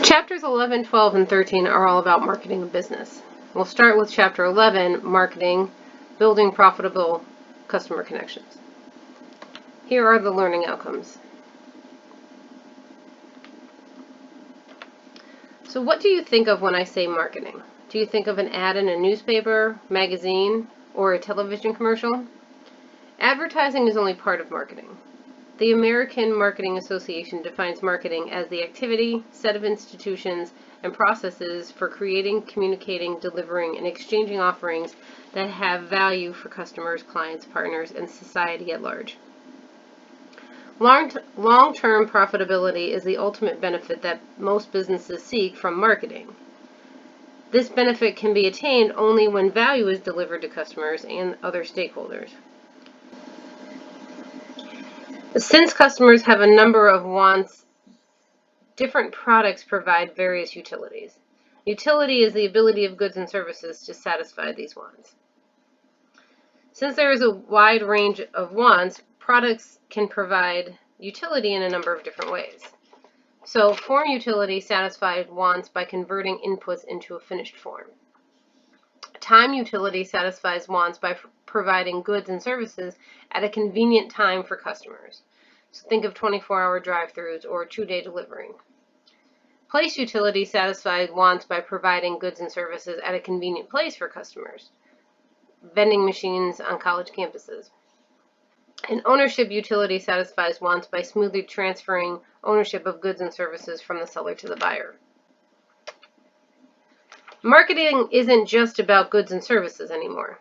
Chapters 11, 12, and 13 are all about marketing and business. We'll start with Chapter 11, Marketing, Building Profitable Customer Connections. Here are the learning outcomes. So what do you think of when I say marketing? Do you think of an ad in a newspaper, magazine, or a television commercial? Advertising is only part of marketing. The American Marketing Association defines marketing as the activity, set of institutions, and processes for creating, communicating, delivering, and exchanging offerings that have value for customers, clients, partners, and society at large. Long-term profitability is the ultimate benefit that most businesses seek from marketing. This benefit can be attained only when value is delivered to customers and other stakeholders. Since customers have a number of wants, different products provide various utilities. Utility is the ability of goods and services to satisfy these wants. Since there is a wide range of wants, products can provide utility in a number of different ways. So, form utility satisfies wants by converting inputs into a finished form. Time utility satisfies wants by providing goods and services at a convenient time for customers. So think of 24-hour drive-thrus or 2-day delivery. Place utility satisfies wants by providing goods and services at a convenient place for customers. Vending machines on college campuses. And ownership utility satisfies wants by smoothly transferring ownership of goods and services from the seller to the buyer. Marketing isn't just about goods and services anymore.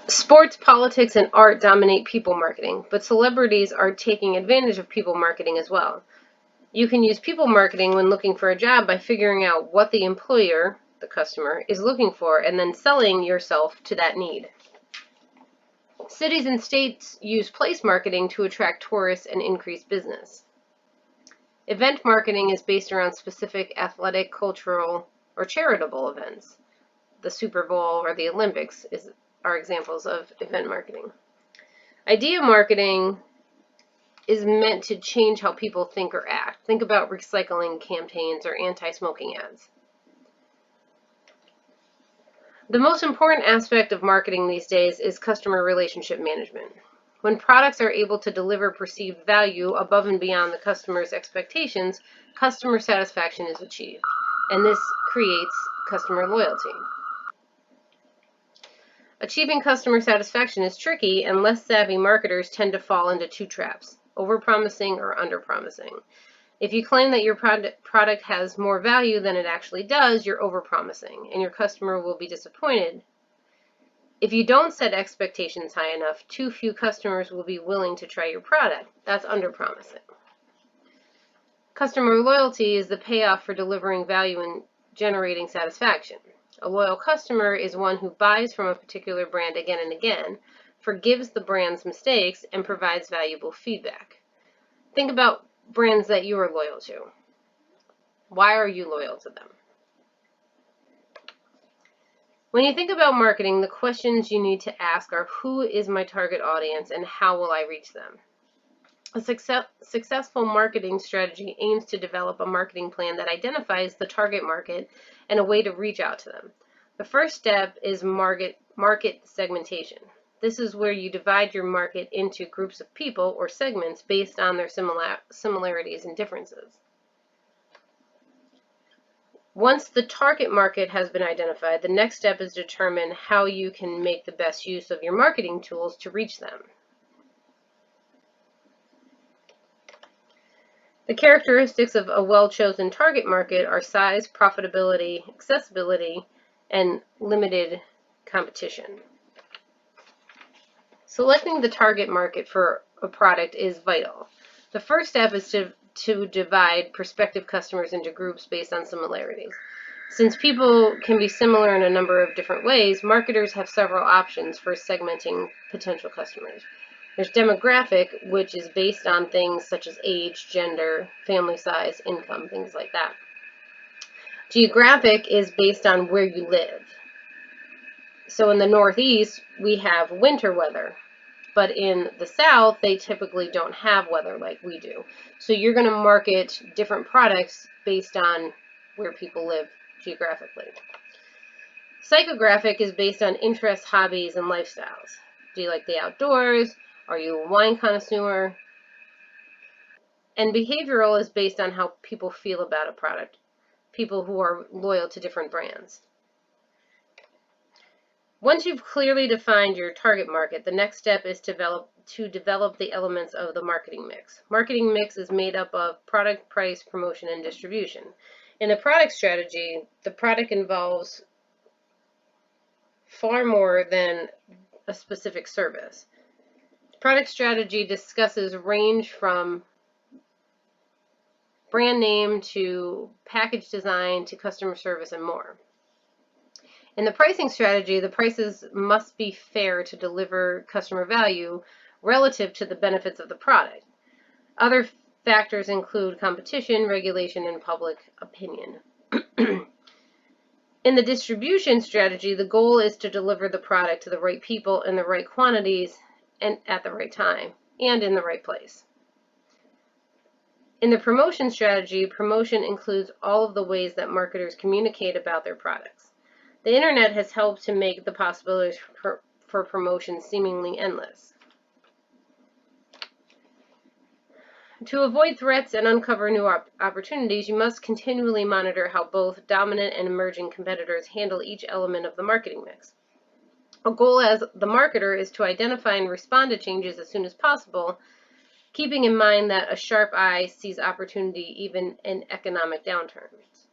Sports, politics, and art dominate people marketing, but celebrities are taking advantage of people marketing as well. You can use people marketing when looking for a job by figuring out what the employer, the customer, is looking for and then selling yourself to that need. Cities and states use place marketing to attract tourists and increase business. Event marketing is based around specific athletic, cultural, or charitable events. The Super Bowl or the Olympics are examples of event marketing. Idea marketing is meant to change how people think or act. Think about recycling campaigns or anti-smoking ads. The most important aspect of marketing these days is customer relationship management. When products are able to deliver perceived value above and beyond the customer's expectations, customer satisfaction is achieved, and this creates customer loyalty. Achieving customer satisfaction is tricky, and less savvy marketers tend to fall into two traps: overpromising or underpromising. If you claim that your product has more value than it actually does, you're overpromising, and your customer will be disappointed. If you don't set expectations high enough, too few customers will be willing to try your product. That's underpromising. Customer loyalty is the payoff for delivering value and generating satisfaction. A loyal customer is one who buys from a particular brand again and again, forgives the brand's mistakes, and provides valuable feedback. Think about brands that you are loyal to. Why are you loyal to them? When you think about marketing, the questions you need to ask are: who is my target audience and how will I reach them? A successful marketing strategy aims to develop a marketing plan that identifies the target market and a way to reach out to them. The first step is market segmentation. This is where you divide your market into groups of people or segments based on their similarities and differences. Once the target market has been identified, the next step is to determine how you can make the best use of your marketing tools to reach them. The characteristics of a well-chosen target market are size, profitability, accessibility, and limited competition. Selecting the target market for a product is vital. The first step is to divide prospective customers into groups based on similarities. Since people can be similar in a number of different ways, marketers have several options for segmenting potential customers. There's demographic, which is based on things such as age, gender, family size, income, things like that. Geographic is based on where you live. So in the Northeast, we have winter weather, But in the South, they typically don't have weather like we do. So you're going to market different products based on where people live geographically. Psychographic is based on interests, hobbies, and lifestyles. Do you like the outdoors? Are you a wine connoisseur? And behavioral is based on how people feel about a product, people who are loyal to different brands. Once you've clearly defined your target market, the next step is to develop the elements of the marketing mix. Marketing mix is made up of product, price, promotion, and distribution. In the product strategy, the product involves far more than a specific service. Product strategy discusses range from brand name to package design to customer service and more. In the pricing strategy, the prices must be fair to deliver customer value relative to the benefits of the product. Other factors include competition, regulation, and public opinion. In the distribution strategy, the goal is to deliver the product to the right people in the right quantities and at the right time and in the right place. In the promotion strategy, promotion includes all of the ways that marketers communicate about their products. The internet has helped to make the possibilities for promotion seemingly endless. To avoid threats and uncover new opportunities, you must continually monitor how both dominant and emerging competitors handle each element of the marketing mix. A goal as the marketer is to identify and respond to changes as soon as possible, keeping in mind that a sharp eye sees opportunity even in economic downturns.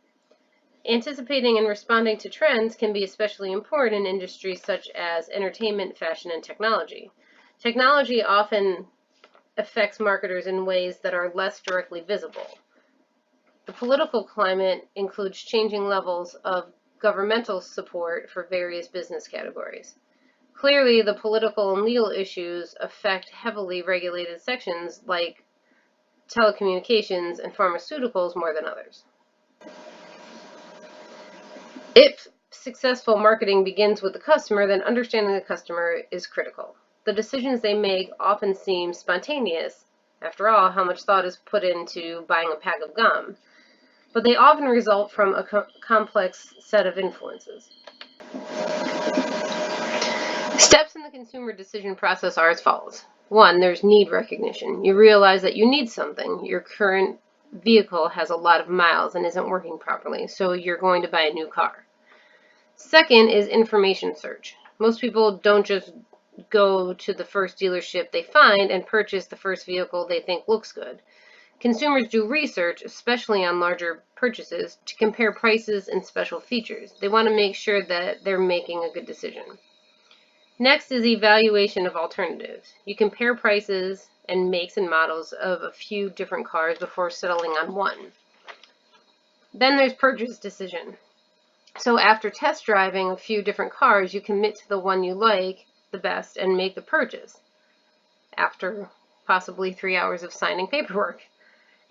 Anticipating and responding to trends can be especially important in industries such as entertainment, fashion, and technology. Technology often affects marketers in ways that are less directly visible. The political climate includes changing levels of governmental support for various business categories. Clearly, the political and legal issues affect heavily regulated sections like telecommunications and pharmaceuticals more than others. If successful marketing begins with the customer, then understanding the customer is critical. The decisions they make often seem spontaneous. After all, how much thought is put into buying a pack of gum? But they often result from a complex set of influences. Steps in the consumer decision process are as follows. 1, there's need recognition. You realize that you need something. Your current vehicle has a lot of miles and isn't working properly, so you're going to buy a new car. Second is information search. Most people don't just go to the first dealership they find and purchase the first vehicle they think looks good. Consumers do research, especially on larger purchases, to compare prices and special features. They want to make sure that they're making a good decision. Next is evaluation of alternatives. You compare prices and makes and models of a few different cars before settling on one. Then there's purchase decision. So after test driving a few different cars, you commit to the one you like the best and make the purchase after possibly 3 hours of signing paperwork.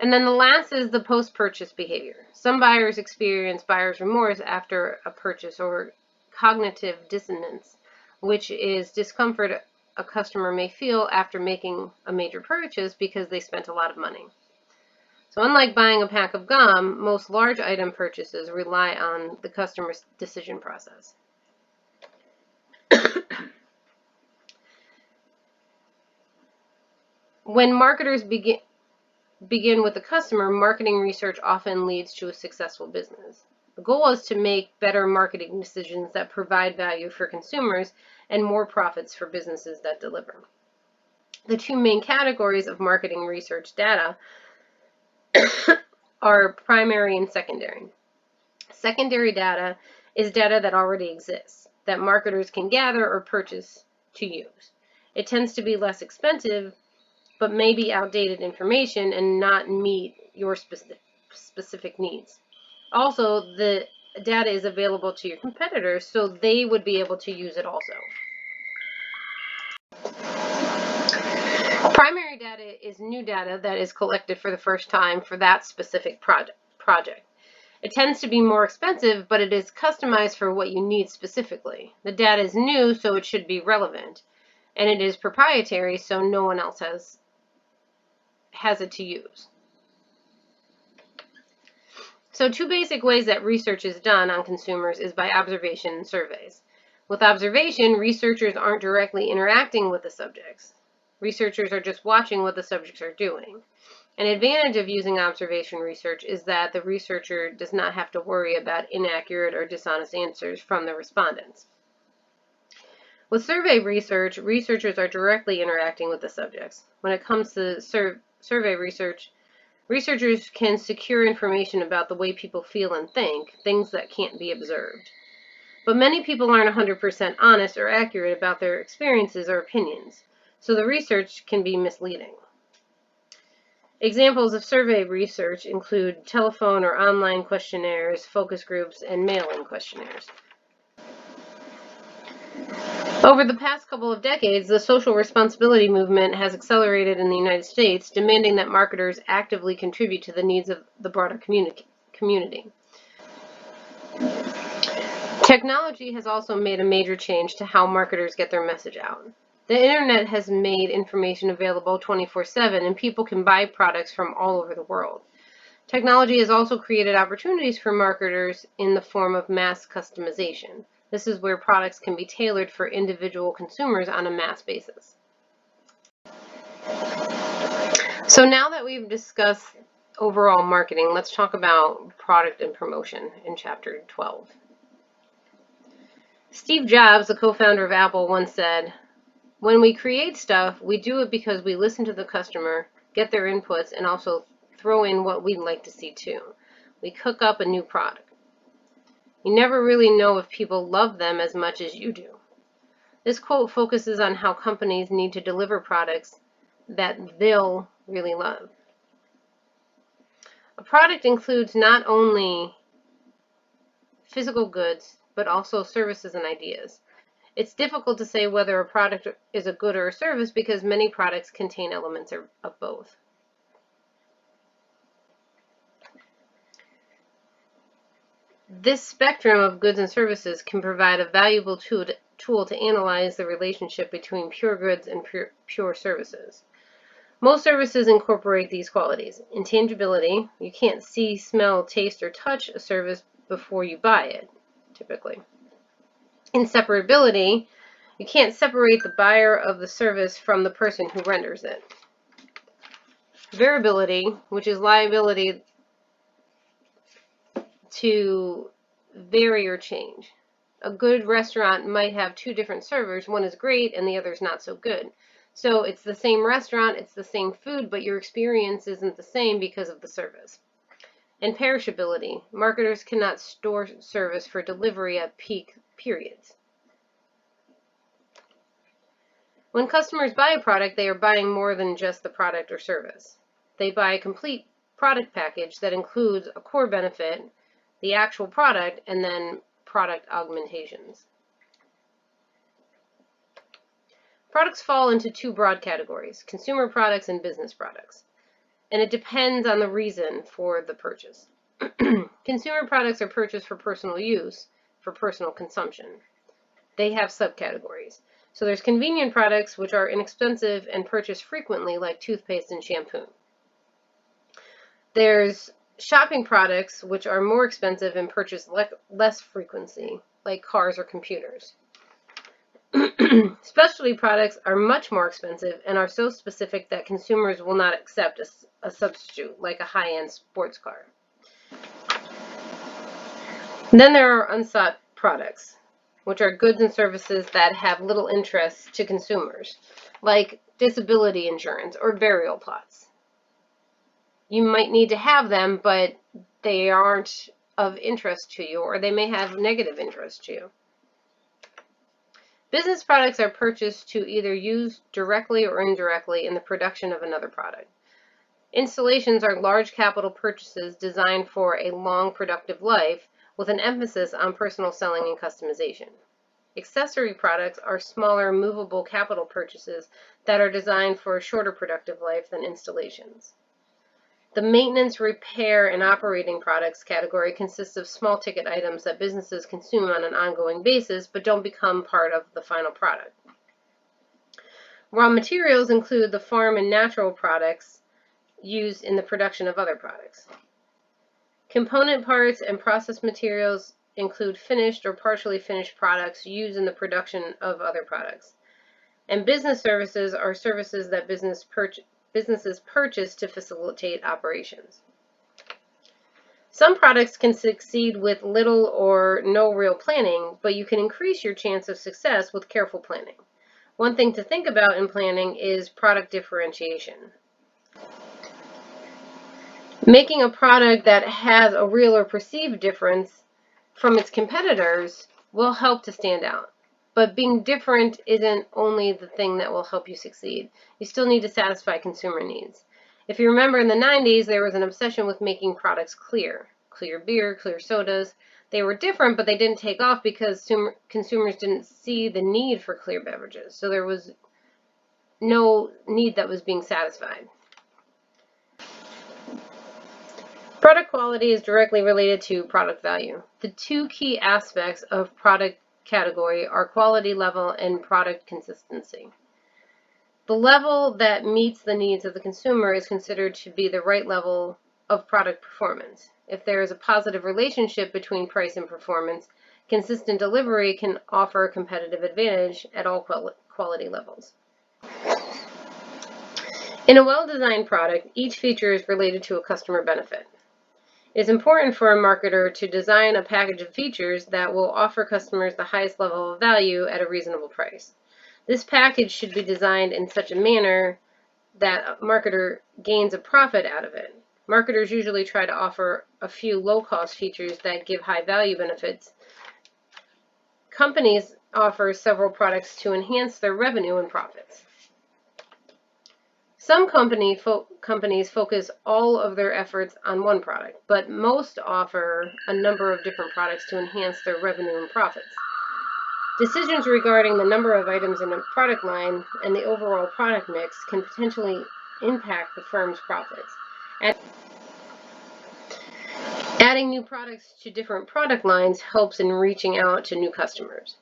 And then the last is the post-purchase behavior. Some buyers experience buyer's remorse after a purchase or cognitive dissonance, which is discomfort a customer may feel after making a major purchase because they spent a lot of money. So unlike buying a pack of gum, most large item purchases rely on the customer's decision process. When marketers begin with the customer, marketing research often leads to a successful business. The goal is to make better marketing decisions that provide value for consumers and more profits for businesses that deliver. The two main categories of marketing research data are primary and secondary. Secondary data is data that already exists, that marketers can gather or purchase to use. It tends to be less expensive, but may be outdated information and not meet your specific needs. Also, the data is available to your competitors, so they would be able to use it also. Primary data is new data that is collected for the first time for that specific project. It tends to be more expensive, but it is customized for what you need specifically. The data is new, so it should be relevant. and it is proprietary, so no one else has it to use. So 2 basic ways that research is done on consumers is by observation and surveys. With observation, researchers aren't directly interacting with the subjects. Researchers are just watching what the subjects are doing. An advantage of using observation research is that the researcher does not have to worry about inaccurate or dishonest answers from the respondents. With survey research, researchers are directly interacting with the subjects. When it comes to survey research, researchers can secure information about the way people feel and think, things that can't be observed. But many people aren't 100% honest or accurate about their experiences or opinions, so the research can be misleading. Examples of survey research include telephone or online questionnaires, focus groups, and mail-in questionnaires. Over the past couple of decades, the social responsibility movement has accelerated in the United States, demanding that marketers actively contribute to the needs of the broader community. Technology has also made a major change to how marketers get their message out. The internet has made information available 24/7, and people can buy products from all over the world. Technology has also created opportunities for marketers in the form of mass customization. This is where products can be tailored for individual consumers on a mass basis. So now that we've discussed overall marketing, let's talk about product and promotion in Chapter 12. Steve Jobs, the co-founder of Apple, once said, "When we create stuff, we do it because we listen to the customer, get their inputs, and also throw in what we'd like to see too. We cook up a new product. You never really know if people love them as much as you do." This quote focuses on how companies need to deliver products that they'll really love. A product includes not only physical goods, but also services and ideas. It's difficult to say whether a product is a good or a service because many products contain elements of both. This spectrum of goods and services can provide a valuable tool to analyze the relationship between pure goods and pure services. Most services incorporate these qualities. Intangibility, you can't see, smell, taste, or touch a service before you buy it, typically. Inseparability, you can't separate the buyer of the service from the person who renders it. Variability, which is liability to vary or change. A good restaurant might have 2 different servers. One is great and the other is not so good. So it's the same restaurant, it's the same food, but your experience isn't the same because of the service. And perishability. Marketers cannot store service for delivery at peak periods. When customers buy a product, they are buying more than just the product or service. They buy a complete product package that includes a core benefit, the actual product, and then product augmentations. Products fall into 2 broad categories, consumer products and business products, and it depends on the reason for the purchase. Consumer products are purchased for personal use, for personal consumption. They have subcategories. So there's convenient products, which are inexpensive and purchased frequently, like toothpaste and shampoo. There's shopping products, which are more expensive and purchased less frequency, like cars or computers. Specialty products are much more expensive and are so specific that consumers will not accept a substitute, like a high-end sports car. Then there are unsought products, which are goods and services that have little interest to consumers, like disability insurance or burial plots. You might need to have them, but they aren't of interest to you, or they may have negative interest to you. Business products are purchased to either use directly or indirectly in the production of another product. Installations are large capital purchases designed for a long productive life with an emphasis on personal selling and customization. Accessory products are smaller movable capital purchases that are designed for a shorter productive life than installations. The maintenance, repair, and operating products category consists of small ticket items that businesses consume on an ongoing basis but don't become part of the final product. Raw materials include the farm and natural products used in the production of other products. Component parts and process materials include finished or partially finished products used in the production of other products. And business services are services that businesses purchase to facilitate operations. Some products can succeed with little or no real planning, but you can increase your chance of success with careful planning. One thing to think about in planning is product differentiation. Making a product that has a real or perceived difference from its competitors will help to stand out. But being different isn't only the thing that will help you succeed. You still need to satisfy consumer needs. If you remember in the 90s, there was an obsession with making products clear. Clear beer, clear sodas. They were different, but they didn't take off because consumers didn't see the need for clear beverages. So there was no need that was being satisfied. Product quality is directly related to product value. The two key aspects of product category are quality level and product consistency. The level that meets the needs of the consumer is considered to be the right level of product performance. If there is a positive relationship between price and performance, consistent delivery can offer a competitive advantage at all quality levels. In a well-designed product, each feature is related to a customer benefit. It is important for a marketer to design a package of features that will offer customers the highest level of value at a reasonable price. This package should be designed in such a manner that a marketer gains a profit out of it. Marketers usually try to offer a few low-cost features that give high-value benefits. Companies offer several products to enhance their revenue and profits. Some companies focus all of their efforts on one product, but most offer a number of different products to enhance their revenue and profits. Decisions regarding the number of items in a product line and the overall product mix can potentially impact the firm's profits. Adding new products to different product lines helps in reaching out to new customers.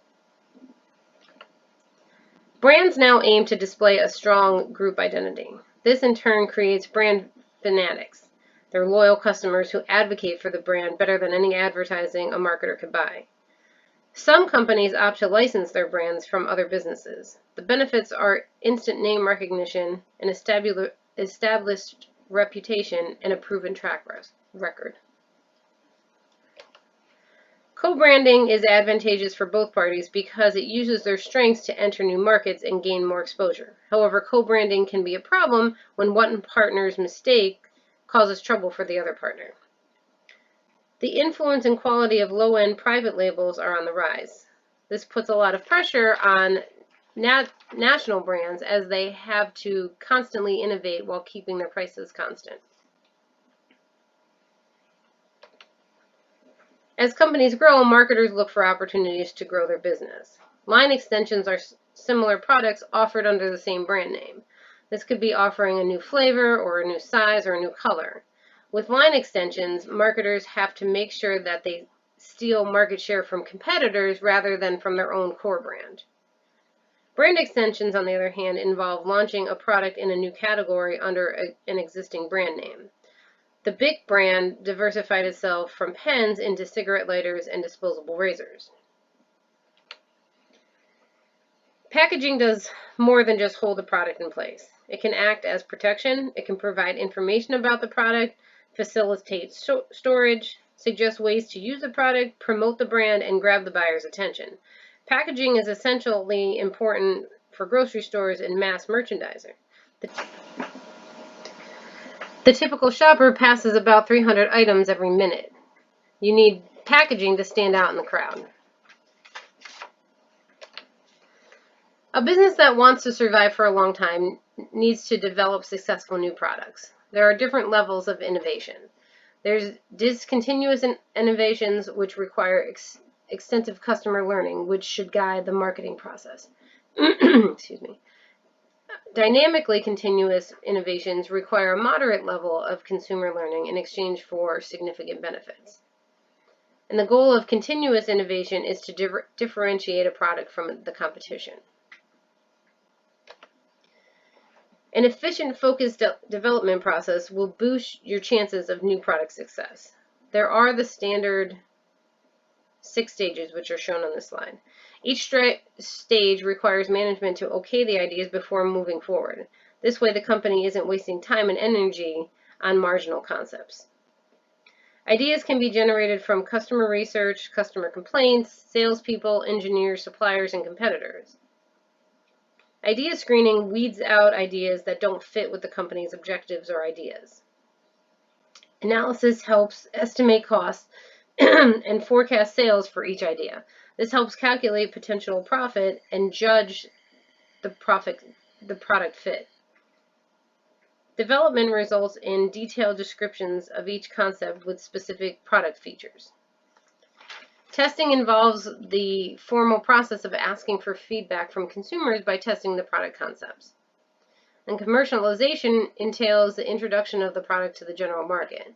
Brands now aim to display a strong group identity. This in turn creates brand fanatics. They're loyal customers who advocate for the brand better than any advertising a marketer could buy. Some companies opt to license their brands from other businesses. The benefits are instant name recognition, an established reputation, and a proven track record. Co-branding is advantageous for both parties because it uses their strengths to enter new markets and gain more exposure. However, co-branding can be a problem when one partner's mistake causes trouble for the other partner. The influence and quality of low-end private labels are on the rise. This puts a lot of pressure on national brands as they have to constantly innovate while keeping their prices constant. As companies grow, marketers look for opportunities to grow their business. Line extensions are similar products offered under the same brand name. This could be offering a new flavor or a new size or a new color. With line extensions, marketers have to make sure that they steal market share from competitors rather than from their own core brand. Brand extensions, on the other hand, involve launching a product in a new category under an existing brand name. The Bic brand diversified itself from pens into cigarette lighters and disposable razors. Packaging does more than just hold the product in place. It can act as protection, it can provide information about the product, facilitate storage, suggest ways to use the product, promote the brand, and grab the buyer's attention. Packaging is essentially important for grocery stores and mass merchandiser. The typical shopper passes about 300 items every minute. You need packaging to stand out in the crowd. A business that wants to survive for a long time needs to develop successful new products. There are different levels of innovation. There's discontinuous innovations which require extensive customer learning, which should guide the marketing process. Excuse me. Dynamically continuous innovations require a moderate level of consumer learning in exchange for significant benefits. And the goal of continuous innovation is to differentiate a product from the competition. An efficient, focused development process will boost your chances of new product success. There are the standard 6 stages, which are shown on this slide. Each stage requires management to okay the ideas before moving forward. This way, the company isn't wasting time and energy on marginal concepts. Ideas can be generated from customer research, customer complaints, salespeople, engineers, suppliers, and competitors. Idea screening weeds out ideas that don't fit with the company's objectives or ideas. Analysis helps estimate costs and forecast sales for each idea. This helps calculate potential profit and judge the product fit. Development results in detailed descriptions of each concept with specific product features. Testing involves the formal process of asking for feedback from consumers by testing the product concepts. And commercialization entails the introduction of the product to the general market.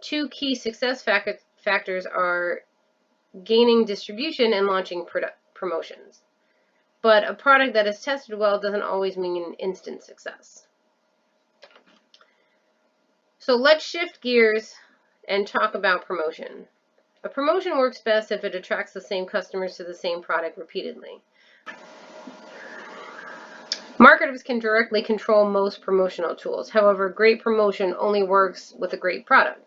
2 key success factors are gaining distribution and launching promotions. But a product that is tested well doesn't always mean instant success. So let's shift gears and talk about promotion. A promotion works best if it attracts the same customers to the same product repeatedly. Marketers can directly control most promotional tools. However, great promotion only works with a great product.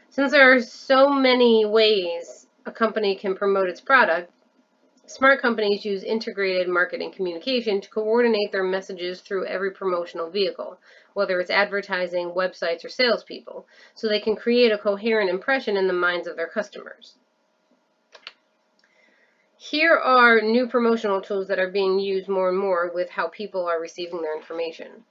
Since there are so many ways a company can promote its product, smart companies use integrated marketing communication to coordinate their messages through every promotional vehicle, whether it's advertising, websites, or salespeople, so they can create a coherent impression in the minds of their customers. Here are new promotional tools that are being used more and more with how people are receiving their information.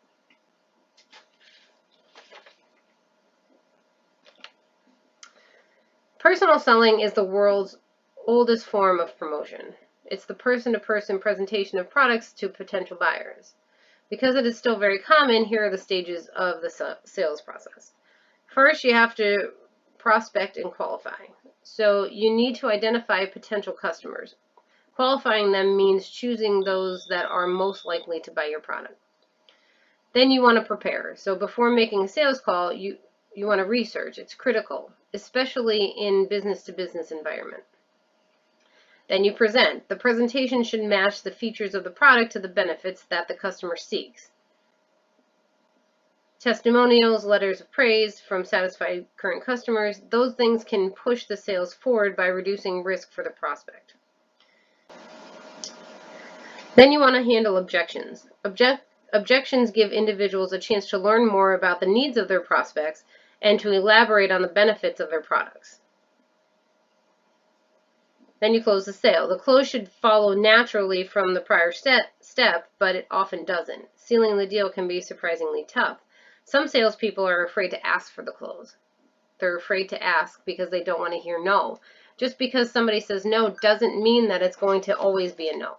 Personal selling is the world's oldest form of promotion. It's the person-to-person presentation of products to potential buyers. Because it is still very common, here are the stages of the sales process. First, you have to prospect and qualify. So you need to identify potential customers. Qualifying them means choosing those that are most likely to buy your product. Then you want to prepare. So before making a sales call, you want to research. It's critical, especially in business-to-business environment. Then you present. The presentation should match the features of the product to the benefits that the customer seeks. Testimonials, letters of praise from satisfied current customers, those things can push the sales forward by reducing risk for the prospect. Then you want to handle objections. Objections give individuals a chance to learn more about the needs of their prospects and to elaborate on the benefits of their products. Then you close the sale. The close should follow naturally from the prior step, but it often doesn't. Sealing the deal can be surprisingly tough. Some salespeople are afraid to ask for the close. They're afraid to ask because they don't want to hear no. Just because somebody says no doesn't mean that it's going to always be a no.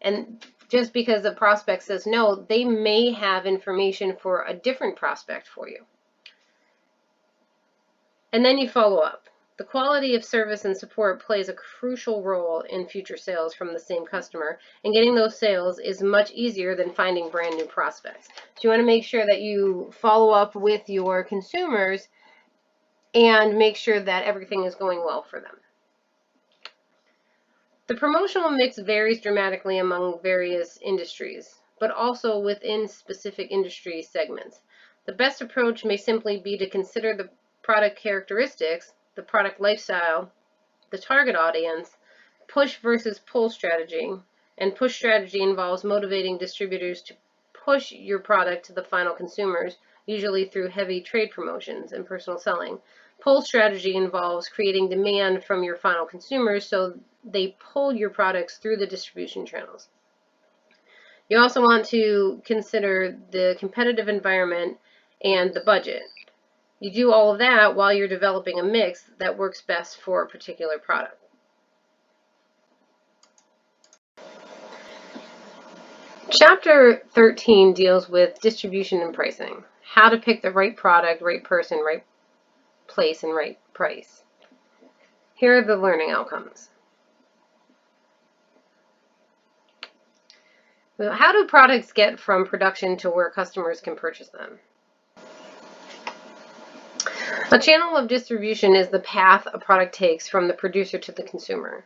And just because the prospect says no, they may have information for a different prospect for you. And then you follow up. The quality of service and support plays a crucial role in future sales from the same customer, and getting those sales is much easier than finding brand new prospects. So you want to make sure that you follow up with your consumers and make sure that everything is going well for them. The promotional mix varies dramatically among various industries, but also within specific industry segments. The best approach may simply be to consider the product characteristics, the product lifestyle, the target audience, push versus pull strategy, and push strategy involves motivating distributors to push your product to the final consumers, usually through heavy trade promotions and personal selling. Pull strategy involves creating demand from your final consumers so they pull your products through the distribution channels. You also want to consider the competitive environment and the budget. You do all of that while you're developing a mix that works best for a particular product. Chapter 13 deals with distribution and pricing. How to pick the right product, right person, right place, and right price. Here are the learning outcomes. How do products get from production to where customers can purchase them? A channel of distribution is the path a product takes from the producer to the consumer.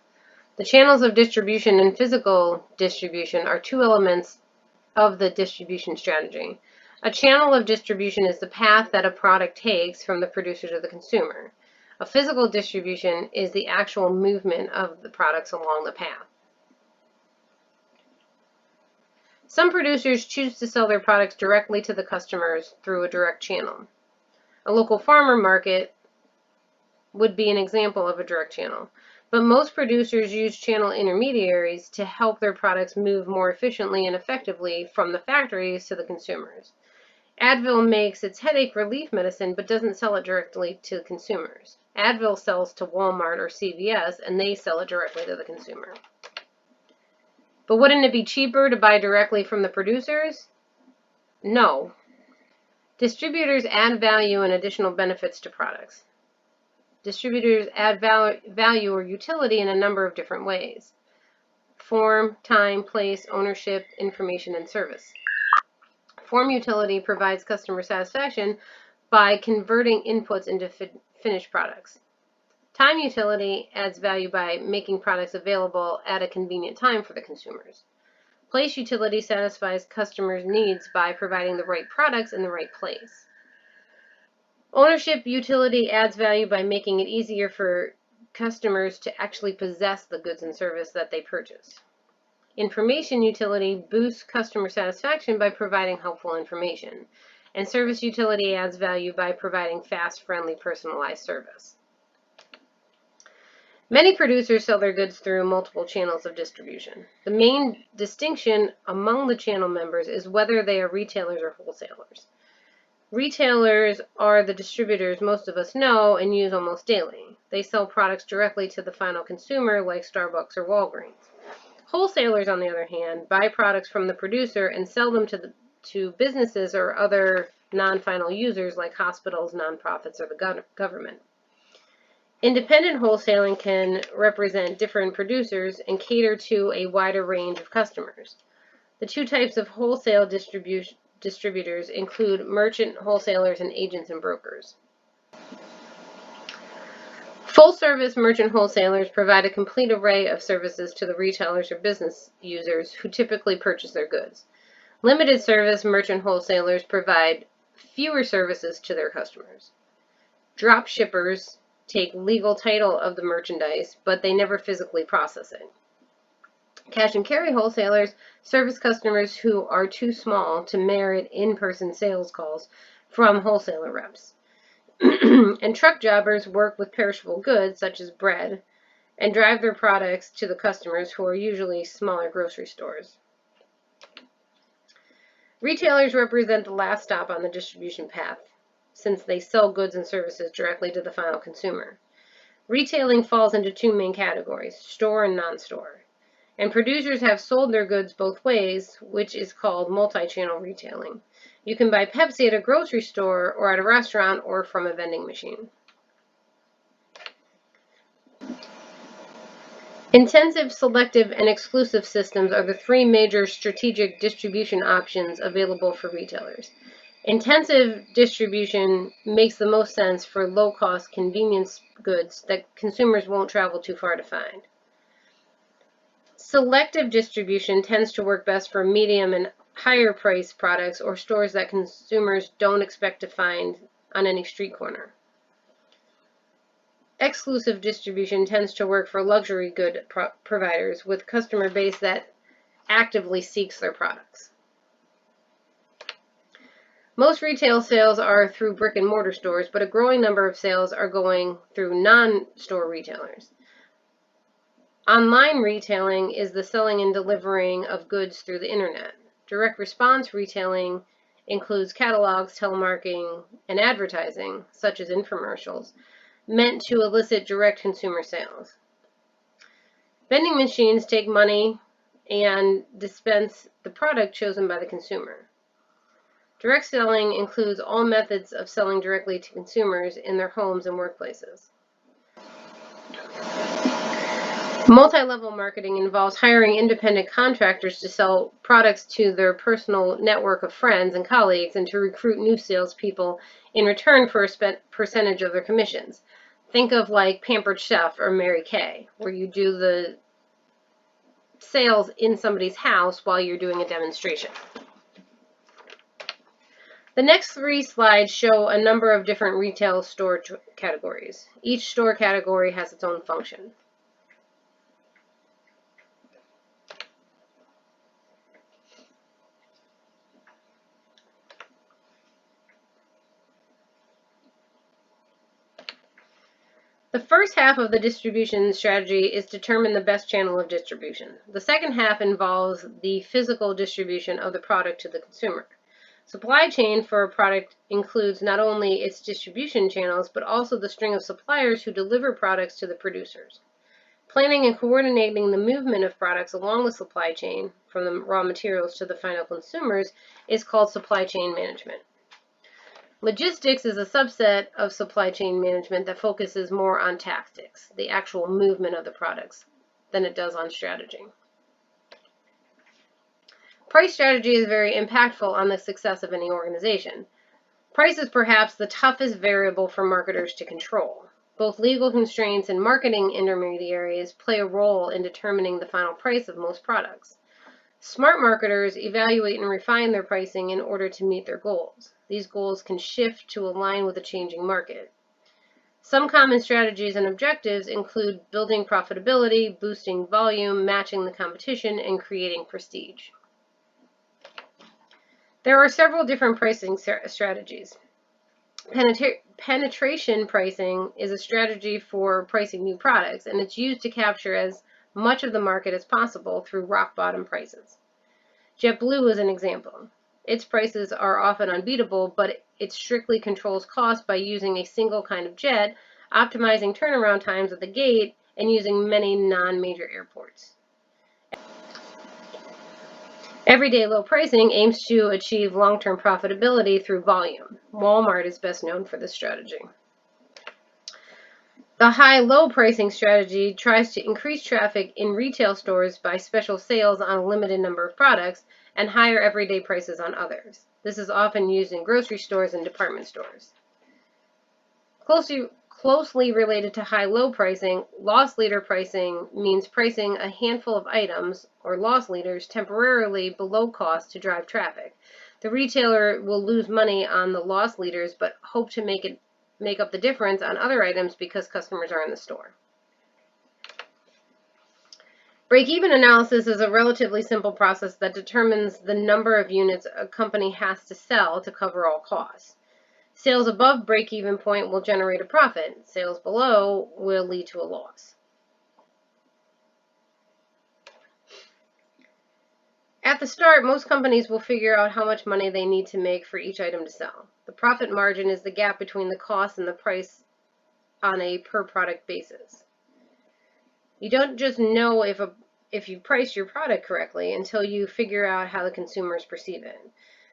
The channels of distribution and physical distribution are two elements of the distribution strategy. A channel of distribution is the path that a product takes from the producer to the consumer. A physical distribution is the actual movement of the products along the path. Some producers choose to sell their products directly to the customers through a direct channel. A local farmer market would be an example of a direct channel, but most producers use channel intermediaries to help their products move more efficiently and effectively from the factories to the consumers. Advil makes its headache relief medicine but doesn't sell it directly to consumers. Advil sells to Walmart or CVS and they sell it directly to the consumer. But wouldn't it be cheaper to buy directly from the producers? No. Distributors add value and additional benefits to products. Distributors add value or utility in a number of different ways: form, time, place, ownership, information, and service. Form utility provides customer satisfaction by converting inputs into finished products. Time utility adds value by making products available at a convenient time for the consumers. Place utility satisfies customers' needs by providing the right products in the right place. Ownership utility adds value by making it easier for customers to actually possess the goods and service that they purchase. Information utility boosts customer satisfaction by providing helpful information. And service utility adds value by providing fast, friendly, personalized service. Many producers sell their goods through multiple channels of distribution. The main distinction among the channel members is whether they are retailers or wholesalers. Retailers are the distributors most of us know and use almost daily. They sell products directly to the final consumer like Starbucks or Walgreens. Wholesalers, on the other hand, buy products from the producer and sell them to businesses or other non-final users like hospitals, nonprofits, or the government. Independent wholesaling can represent different producers and cater to a wider range of customers. The two types of wholesale distributors include merchant wholesalers and agents and brokers. Full-service merchant wholesalers provide a complete array of services to the retailers or business users who typically purchase their goods. Limited service merchant wholesalers provide fewer services to their customers. Drop shippers take legal title of the merchandise, but they never physically process it. Cash and carry wholesalers service customers who are too small to merit in-person sales calls from wholesaler reps. And truck jobbers work with perishable goods such as bread and drive their products to the customers who are usually smaller grocery stores. Retailers represent the last stop on the distribution path since they sell goods and services directly to the final consumer. Retailing falls into two main categories: store and non-store. And producers have sold their goods both ways, which is called multi-channel retailing. You can buy Pepsi at a grocery store or at a restaurant or from a vending machine. Intensive, selective, and exclusive systems are the three major strategic distribution options available for retailers. Intensive distribution makes the most sense for low-cost convenience goods that consumers won't travel too far to find. Selective distribution tends to work best for medium and higher priced products or stores that consumers don't expect to find on any street corner. Exclusive distribution tends to work for luxury good providers with customer base that actively seeks their products. Most retail sales are through brick and mortar stores, but a growing number of sales are going through non-store retailers. Online retailing is the selling and delivering of goods through the internet. Direct response retailing includes catalogs, telemarketing, and advertising, such as infomercials, meant to elicit direct consumer sales. Vending machines take money and dispense the product chosen by the consumer. Direct selling includes all methods of selling directly to consumers in their homes and workplaces. Multi-level marketing involves hiring independent contractors to sell products to their personal network of friends and colleagues and to recruit new salespeople in return for a percentage of their commissions. Think of like Pampered Chef or Mary Kay, where you do the sales in somebody's house while you're doing a demonstration. The next 3 slides show a number of different retail store categories. Each store category has its own function. The first half of the distribution strategy is to determine the best channel of distribution. The second half involves the physical distribution of the product to the consumer. Supply chain for a product includes not only its distribution channels, but also the string of suppliers who deliver products to the producers. Planning and coordinating the movement of products along the supply chain, from the raw materials to the final consumers, is called supply chain management. Logistics is a subset of supply chain management that focuses more on tactics, the actual movement of the products, than it does on strategy. Price strategy is very impactful on the success of any organization. Price is perhaps the toughest variable for marketers to control. Both legal constraints and marketing intermediaries play a role in determining the final price of most products. Smart marketers evaluate and refine their pricing in order to meet their goals. These goals can shift to align with a changing market. Some common strategies and objectives include building profitability, boosting volume, matching the competition, and creating prestige. There are several different pricing strategies. Penetration pricing is a strategy for pricing new products, and it's used to capture as much of the market as possible through rock bottom prices. JetBlue is an example. Its prices are often unbeatable, but it strictly controls costs by using a single kind of jet, optimizing turnaround times at the gate, and using many non-major airports. Everyday low pricing aims to achieve long-term profitability through volume. Walmart is best known for this strategy. The high-low pricing strategy tries to increase traffic in retail stores by special sales on a limited number of products and higher everyday prices on others. This is often used in grocery stores and department stores. Closely related to high-low pricing, loss leader pricing means pricing a handful of items or loss leaders temporarily below cost to drive traffic. The retailer will lose money on the loss leaders but hope to make up the difference on other items because customers are in the store. Break-even analysis is a relatively simple process that determines the number of units a company has to sell to cover all costs. Sales above break-even point will generate a profit. Sales below will lead to a loss. At the start, most companies will figure out how much money they need to make for each item to sell. The profit margin is the gap between the cost and the price on a per product basis. You don't just know if you price your product correctly until you figure out how the consumers perceive it.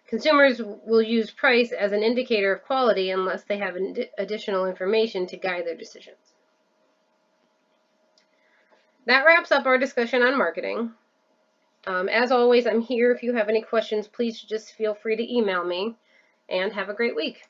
Consumers will use price as an indicator of quality unless they have additional information to guide their decisions. That wraps up our discussion on marketing. As always, I'm here if you have any questions. Please just feel free to email me, and have a great week.